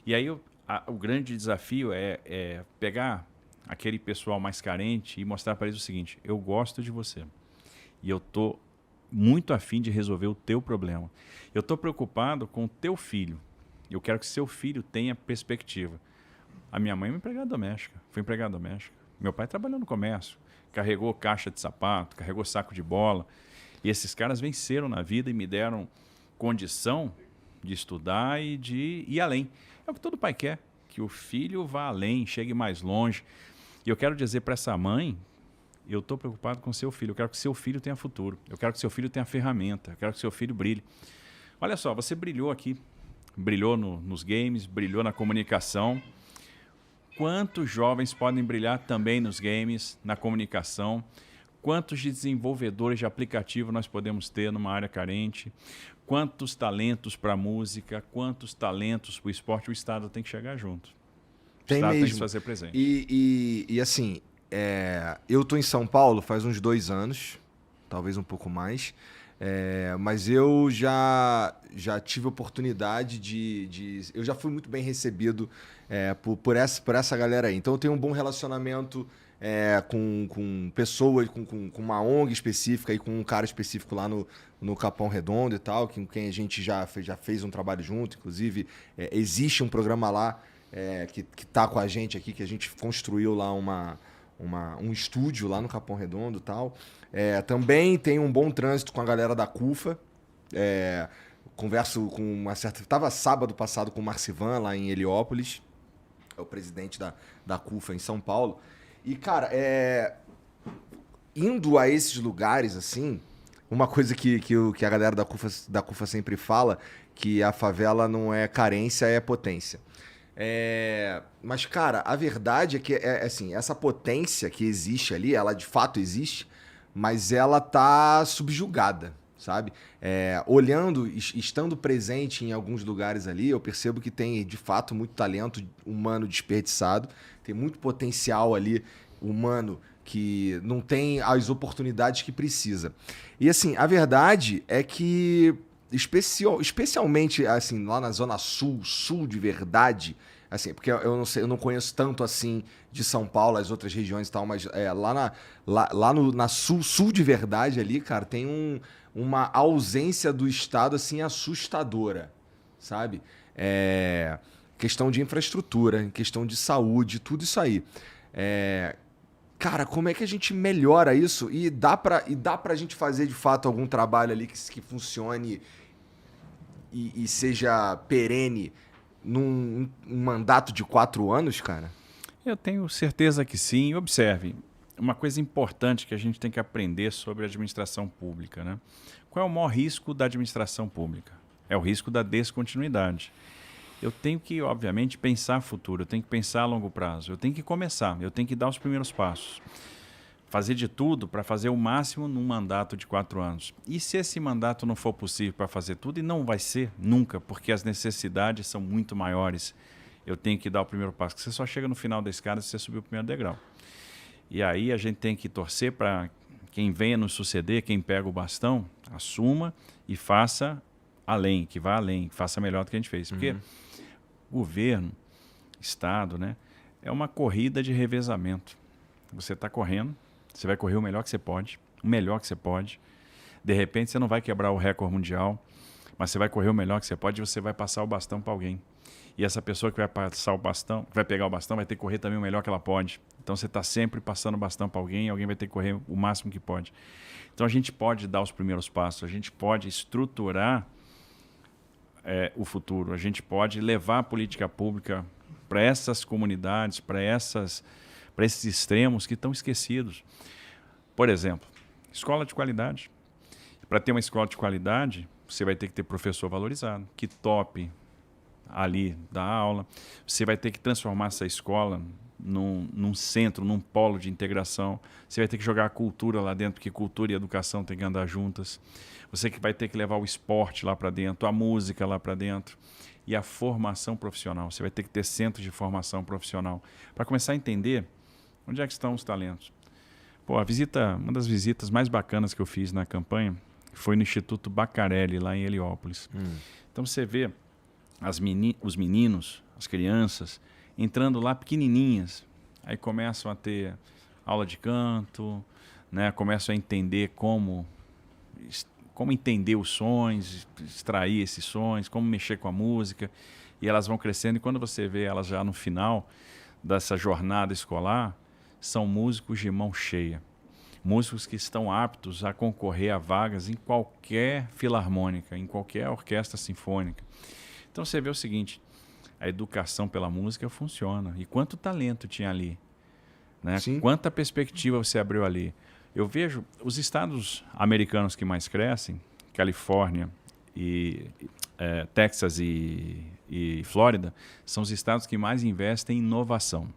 E aí o grande desafio é pegar aquele pessoal mais carente e mostrar para eles o seguinte: eu gosto de você e eu tô muito afim de resolver o teu problema. Eu estou preocupado com o teu filho. Eu quero que seu filho tenha perspectiva. A minha mãe é uma empregada doméstica, foi empregada doméstica. Meu pai trabalhou no comércio, carregou caixa de sapato, carregou saco de bola. E esses caras venceram na vida e me deram condição de estudar e de ir além. É o que todo pai quer, que o filho vá além, chegue mais longe. E eu quero dizer para essa mãe: eu estou preocupado com seu filho, eu quero que seu filho tenha futuro, eu quero que seu filho tenha ferramenta, eu quero que seu filho brilhe. Olha só, você brilhou aqui, brilhou nos games, brilhou na comunicação. Quantos jovens podem brilhar também nos games, na comunicação? Quantos desenvolvedores de aplicativo nós podemos ter numa área carente? Quantos talentos para a música? Quantos talentos para o esporte? O Estado tem que chegar junto. O Tem Estado mesmo. tem que se fazer presente. E assim, eu tô em São Paulo faz uns 2 anos, talvez um pouco mais. Mas eu já tive oportunidade eu já fui muito bem recebido por essa galera aí. Então eu tenho um bom relacionamento com pessoas, com uma ONG específica e com um cara específico lá no Capão Redondo e tal, com quem a gente já fez um trabalho junto. Inclusive, existe um programa lá que tá com a gente aqui, que a gente construiu lá um estúdio lá no Capão Redondo e tal. Também tem um bom trânsito com a galera da CUFA. Converso com uma certa... Tava sábado passado com o Marcivan lá em Heliópolis, é o presidente da CUFA em São Paulo. E, cara, indo a esses lugares, assim, uma coisa que a galera da CUFA sempre fala, que a favela não é carência, é potência. Mas, cara, a verdade é que assim, essa potência que existe ali, ela de fato existe, mas ela tá subjugada, sabe? Olhando, estando presente em alguns lugares ali, eu percebo que tem de fato muito talento humano desperdiçado, tem muito potencial ali humano que não tem as oportunidades que precisa. E assim, a verdade é que especialmente assim, lá na Zona Sul, sul de verdade, assim, porque eu não sei, eu não conheço tanto assim de São Paulo, as outras regiões e tal, mas lá na sul de verdade ali, cara, tem uma ausência do Estado assim assustadora, sabe? Questão de infraestrutura, questão de saúde, tudo isso aí. Cara, como é que a gente melhora isso? E dá pra gente fazer de fato algum trabalho ali que funcione e seja perene num mandato de 4 anos, cara? Eu tenho certeza que sim. E observe, uma coisa importante que a gente tem que aprender sobre a administração pública, né? Qual é o maior risco da administração pública? É o risco da descontinuidade. Eu tenho que, obviamente, pensar futuro, eu tenho que pensar a longo prazo, eu tenho que começar, eu tenho que dar os primeiros passos. Fazer de tudo para fazer o máximo num mandato de 4 anos. E se esse mandato não for possível para fazer tudo, e não vai ser nunca, porque as necessidades são muito maiores, eu tenho que dar o primeiro passo. Você só chega no final da escada se você subir o primeiro degrau. E aí a gente tem que torcer para quem venha nos suceder, quem pega o bastão, assuma e faça além, que vá além, faça melhor do que a gente fez. Porque governo, Estado, né, é uma corrida de revezamento. Você está correndo, você vai correr o melhor que você pode, o melhor que você pode. De repente você não vai quebrar o recorde mundial, mas você vai correr o melhor que você pode e você vai passar o bastão para alguém. E essa pessoa que vai passar o bastão, vai pegar o bastão, vai ter que correr também o melhor que ela pode. Então você está sempre passando o bastão para alguém e alguém vai ter que correr o máximo que pode. Então a gente pode dar os primeiros passos, a gente pode estruturar o futuro, a gente pode levar a política pública para essas comunidades, para esses extremos que estão esquecidos. Por exemplo, escola de qualidade. Para ter uma escola de qualidade, você vai ter que ter professor valorizado, que tope ali da aula. Você vai ter que transformar essa escola num centro, num polo de integração. Você vai ter que jogar a cultura lá dentro, porque cultura e educação têm que andar juntas. Você que vai ter que levar o esporte lá para dentro, a música lá para dentro e a formação profissional. Você vai ter que ter centros de formação profissional para começar a entender onde é que estão os talentos. Pô, uma das visitas mais bacanas que eu fiz na campanha foi no Instituto Bacarelli, lá em Heliópolis. Então você vê os meninos, as crianças, entrando lá pequenininhas. Aí começam a ter aula de canto, né? Começam a entender como entender os sons, extrair esses sons, como mexer com a música. E elas vão crescendo, e quando você vê elas já no final dessa jornada escolar, são músicos de mão cheia. Músicos que estão aptos a concorrer a vagas em qualquer filarmônica, em qualquer orquestra sinfônica. Então você vê o seguinte, a educação pela música funciona. E quanto talento tinha ali, né? Quanta perspectiva você abriu ali. Eu vejo os estados americanos que mais crescem, Califórnia, Texas e Flórida, são os estados que mais investem em inovação.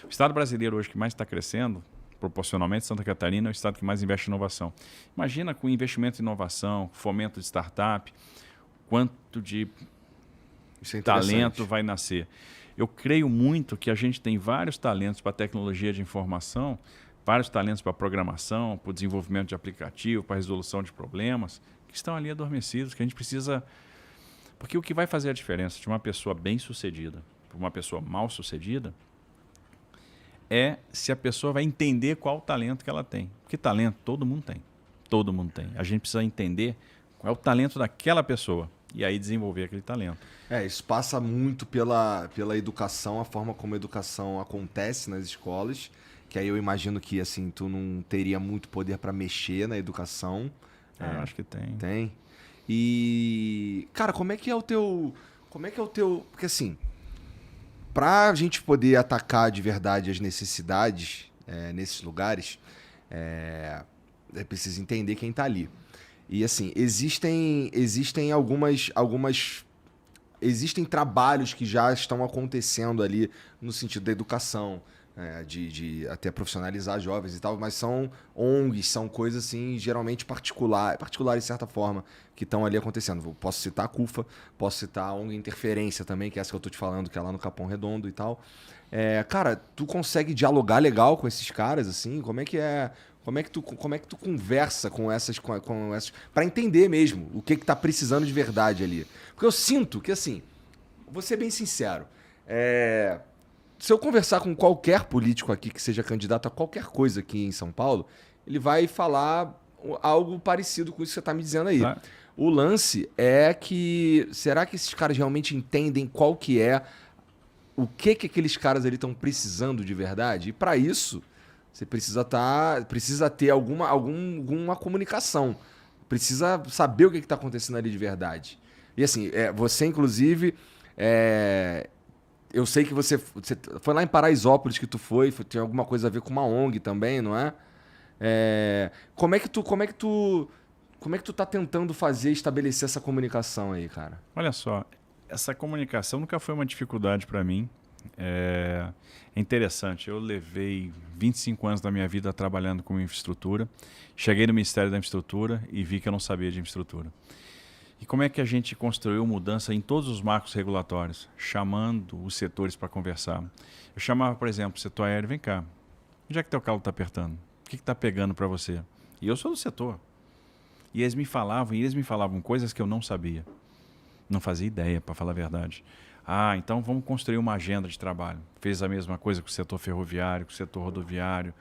O estado brasileiro hoje que mais está crescendo, proporcionalmente, Santa Catarina é o estado que mais investe em inovação. Imagina com investimento em inovação, fomento de startup, quanto de talento vai nascer. Eu creio muito que a gente tem vários talentos para tecnologia de informação, vários talentos para programação, para o desenvolvimento de aplicativo, para a resolução de problemas, que estão ali adormecidos, que a gente precisa... Porque o que vai fazer a diferença de uma pessoa bem-sucedida para uma pessoa mal-sucedida é se a pessoa vai entender qual o talento que ela tem. Porque talento todo mundo tem. Todo mundo tem. A gente precisa entender qual é o talento daquela pessoa e aí desenvolver aquele talento. Isso passa muito pela educação, a forma como a educação acontece nas escolas, que aí eu imagino que assim, tu não teria muito poder para mexer na educação. Eu acho que tem. Tem. E, cara, como é que é o teu... Porque assim, pra gente poder atacar de verdade as necessidades nesses lugares, é preciso entender quem tá ali. E assim, existem existem trabalhos que já estão acontecendo ali no sentido da educação, de até profissionalizar jovens e tal, mas são ONGs, são coisas assim, geralmente particulares de certa forma, que estão ali acontecendo. Posso citar a CUFA, posso citar a ONG Interferência também, que é essa que eu tô te falando, que é lá no Capão Redondo e tal. Cara, tu consegue dialogar legal com esses caras, assim? Como é que tu conversa com essas para entender mesmo o que tá precisando de verdade ali? Porque eu sinto que, assim, vou ser bem sincero, se eu conversar com qualquer político aqui que seja candidato a qualquer coisa aqui em São Paulo, ele vai falar algo parecido com isso que você tá me dizendo aí. Tá. O lance é que, será que esses caras realmente entendem qual que é, o que aqueles caras ali estão precisando de verdade? E para isso, você precisa ter alguma comunicação. Precisa saber o que está acontecendo ali de verdade. E assim, você inclusive... eu sei que você foi lá em Paraisópolis que tu tem alguma coisa a ver com uma ONG também, não é? Como é que tu tá tentando estabelecer essa comunicação aí, cara? Olha só, essa comunicação nunca foi uma dificuldade para mim. É interessante, eu levei 25 anos da minha vida trabalhando com infraestrutura, cheguei no Ministério da Infraestrutura e vi que eu não sabia de infraestrutura. E como é que a gente construiu mudança em todos os marcos regulatórios, chamando os setores para conversar? Eu chamava, por exemplo, o setor aéreo, vem cá, onde é que teu calo está apertando? O que está pegando para você? E eu sou do setor. E eles me falavam coisas que eu não sabia. Não fazia ideia, para falar a verdade. Então vamos construir uma agenda de trabalho. Fez a mesma coisa com o setor ferroviário, com o setor rodoviário.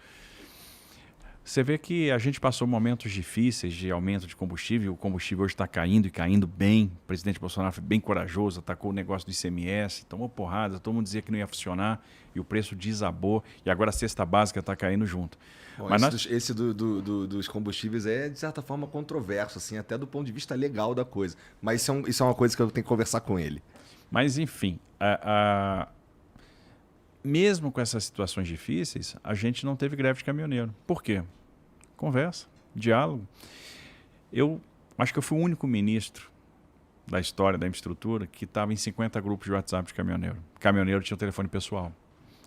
Você vê que a gente passou momentos difíceis de aumento de combustível. O combustível hoje está caindo e caindo bem. O presidente Bolsonaro foi bem corajoso, atacou o negócio do ICMS, tomou porrada, todo mundo dizia que não ia funcionar e o preço desabou. E agora a cesta básica está caindo junto. Bom, esse dos combustíveis é, de certa forma, controverso, assim, até do ponto de vista legal da coisa. Mas isso é uma coisa que eu tenho que conversar com ele. Mas, enfim, mesmo com essas situações difíceis, a gente não teve greve de caminhoneiro. Por quê? Conversa, diálogo. Eu acho que eu fui o único ministro da história da infraestrutura que estava em 50 grupos de WhatsApp de caminhoneiro. Caminhoneiro tinha um telefone pessoal.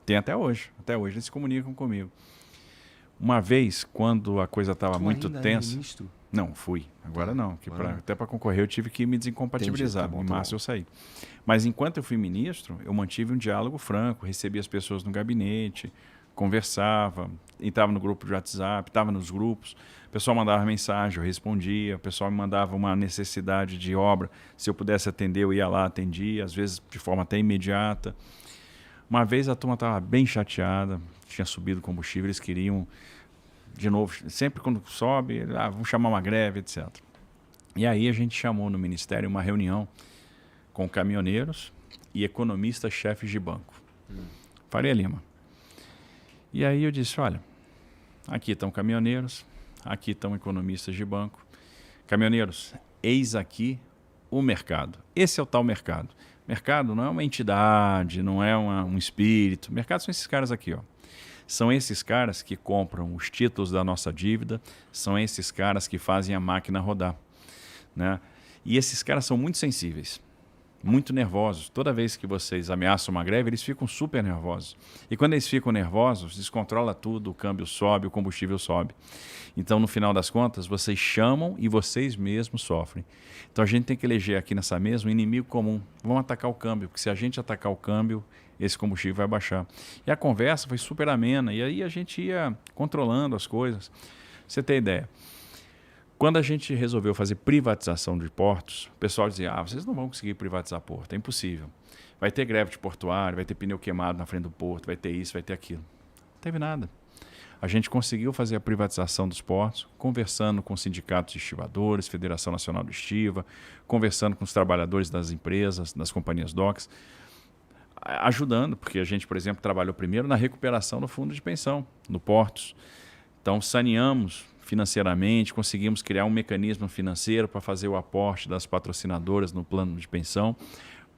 Tem até hoje. Até hoje eles se comunicam comigo. Uma vez, quando a coisa estava muito tensa... Ministro? Não, fui. Agora não. Até para concorrer eu tive que me desincompatibilizar. Entendi, tá bom, em março eu saí. Mas enquanto eu fui ministro, eu mantive um diálogo franco, recebi as pessoas no gabinete, conversava, entrava no grupo de WhatsApp, estava nos grupos, o pessoal mandava mensagem, eu respondia, o pessoal me mandava uma necessidade de obra, se eu pudesse atender, eu ia lá, atendia, às vezes de forma até imediata. Uma vez a turma estava bem chateada, tinha subido o combustível, eles queriam, de novo, sempre quando sobe, vamos chamar uma greve, etc. E aí a gente chamou no Ministério uma reunião com caminhoneiros e economistas-chefes de banco. Faria Lima. E aí eu disse, olha, aqui estão caminhoneiros, aqui estão economistas de banco. Caminhoneiros, eis aqui o mercado. Esse é o tal mercado. Mercado não é uma entidade, não é um espírito. Mercado são esses caras aqui, ó. São esses caras que compram os títulos da nossa dívida, são esses caras que fazem a máquina rodar, né? E esses caras são muito sensíveis, muito nervosos. Toda vez que vocês ameaçam uma greve, eles ficam super nervosos. E quando eles ficam nervosos, descontrola tudo, o câmbio sobe, o combustível sobe. Então, no final das contas, vocês chamam e vocês mesmos sofrem. Então, a gente tem que eleger aqui nessa mesa um inimigo comum. Vamos atacar o câmbio, porque se a gente atacar o câmbio, esse combustível vai baixar. E a conversa foi super amena, e aí a gente ia controlando as coisas. Pra você ter ideia. Quando a gente resolveu fazer privatização de portos, o pessoal dizia, vocês não vão conseguir privatizar porto, é impossível. Vai ter greve de portuário, vai ter pneu queimado na frente do porto, vai ter isso, vai ter aquilo. Não teve nada. A gente conseguiu fazer a privatização dos portos, conversando com sindicatos de estivadores, Federação Nacional do Estiva, conversando com os trabalhadores das empresas, das companhias docks, ajudando, porque a gente, por exemplo, trabalhou primeiro na recuperação do fundo de pensão, no portos. Então, saneamos financeiramente, conseguimos criar um mecanismo financeiro para fazer o aporte das patrocinadoras no plano de pensão,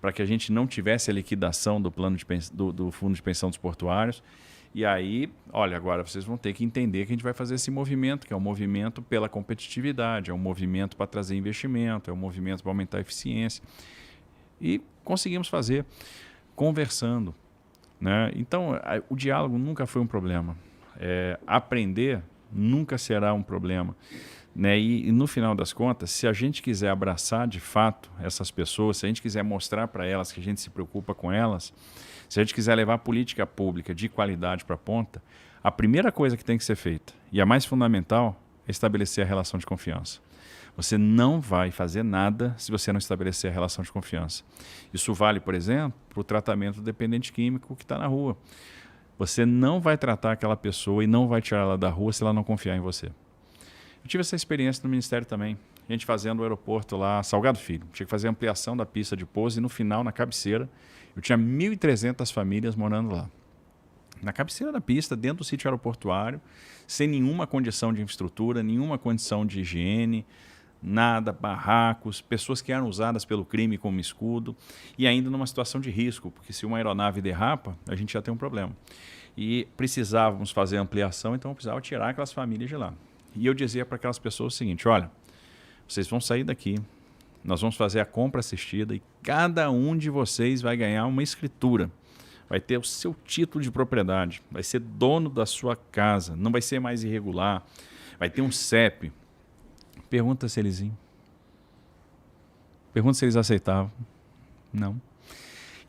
para que a gente não tivesse a liquidação do plano de do fundo de pensão dos portuários. E aí, olha, agora vocês vão ter que entender que a gente vai fazer esse movimento, que é um movimento pela competitividade, é um movimento para trazer investimento, é um movimento para aumentar a eficiência. E conseguimos fazer, conversando, né? Então, o diálogo nunca foi um problema. Aprender nunca será um problema, né? E no final das contas, se a gente quiser abraçar de fato essas pessoas, se a gente quiser mostrar para elas que a gente se preocupa com elas, se a gente quiser levar política pública de qualidade para a ponta, a primeira coisa que tem que ser feita, e a mais fundamental, é estabelecer a relação de confiança. Você não vai fazer nada se você não estabelecer a relação de confiança. Isso vale, por exemplo, para o tratamento do dependente químico que está na rua. Você não vai tratar aquela pessoa e não vai tirar ela da rua se ela não confiar em você. Eu tive essa experiência no Ministério também. A gente fazendo o aeroporto lá, Salgado Filho. Tinha que fazer ampliação da pista de pouso e no final, na cabeceira, eu tinha 1.300 famílias morando lá. Na cabeceira da pista, dentro do sítio aeroportuário, sem nenhuma condição de infraestrutura, nenhuma condição de higiene, nada, barracos, pessoas que eram usadas pelo crime como escudo e ainda numa situação de risco, porque se uma aeronave derrapa, a gente já tem um problema. E precisávamos fazer ampliação, então eu precisava tirar aquelas famílias de lá. E eu dizia para aquelas pessoas o seguinte, olha, vocês vão sair daqui, nós vamos fazer a compra assistida e cada um de vocês vai ganhar uma escritura, vai ter o seu título de propriedade, vai ser dono da sua casa, não vai ser mais irregular, vai ter um CEP. Pergunta se eles iam. Pergunta se eles aceitavam. Não.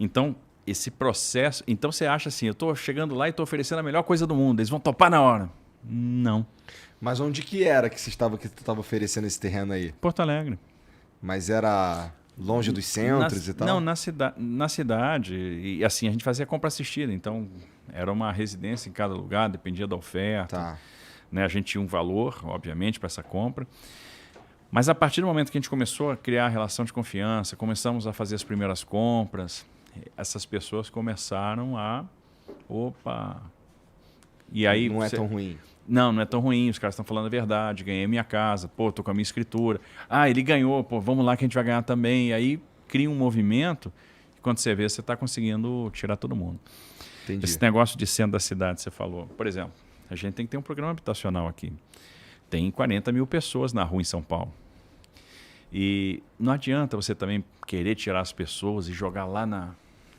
Então, esse processo... Então, você acha assim, eu estou chegando lá e estou oferecendo a melhor coisa do mundo, eles vão topar na hora. Não. Mas onde que era que você estava oferecendo esse terreno aí? Porto Alegre. Mas era longe dos centros e tal? Não, na cidade. E assim, a gente fazia compra assistida. Então, era uma residência em cada lugar, dependia da oferta. Tá. Né? A gente tinha um valor, obviamente, para essa compra. Mas a partir do momento que a gente começou a criar a relação de confiança, começamos a fazer as primeiras compras, essas pessoas começaram a... Opa! E aí não é tão ruim. Não é tão ruim, os caras estão falando a verdade, ganhei minha casa, pô, tô com a minha escritura. Ele ganhou, pô, vamos lá que a gente vai ganhar também. E aí cria um movimento e quando você vê, você está conseguindo tirar todo mundo. Entendi. Esse negócio de centro da cidade, você falou. Por exemplo, a gente tem que ter um programa habitacional aqui. Tem 40 mil pessoas na rua em São Paulo. E não adianta você também querer tirar as pessoas e jogar lá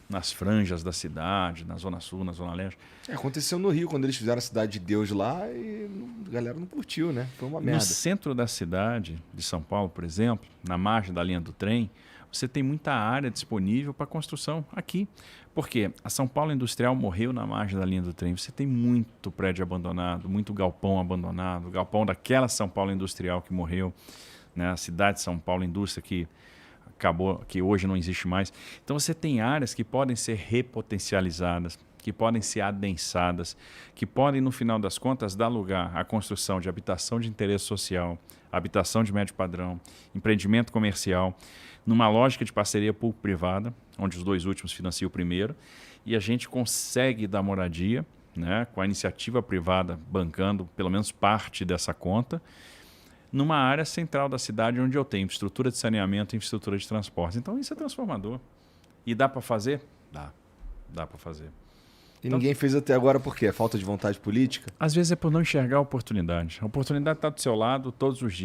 nas franjas da cidade, na Zona Sul, na Zona Leste. Aconteceu no Rio, quando eles fizeram a Cidade de Deus lá e a galera não curtiu, né? Foi uma merda. No centro da cidade de São Paulo, por exemplo, na margem da linha do trem, você tem muita área disponível para construção aqui. Por quê? A São Paulo Industrial morreu na margem da linha do trem. Você tem muito prédio abandonado, muito galpão abandonado, galpão daquela São Paulo Industrial que morreu, né? A cidade de São Paulo Indústria que acabou, que hoje não existe mais. Então você tem áreas que podem ser repotencializadas, que podem ser adensadas, que podem, no final das contas, dar lugar à construção de habitação de interesse social, habitação de médio padrão, empreendimento comercial, numa lógica de parceria público-privada, onde os dois últimos financiam o primeiro, e a gente consegue dar moradia, né, com a iniciativa privada bancando pelo menos parte dessa conta, numa área central da cidade onde eu tenho infraestrutura de saneamento e infraestrutura de transporte. Então isso é transformador. E dá para fazer? Dá para fazer. E então, ninguém fez até agora por quê? Falta de vontade política? Às vezes é por não enxergar a oportunidade. A oportunidade está do seu lado todos os dias.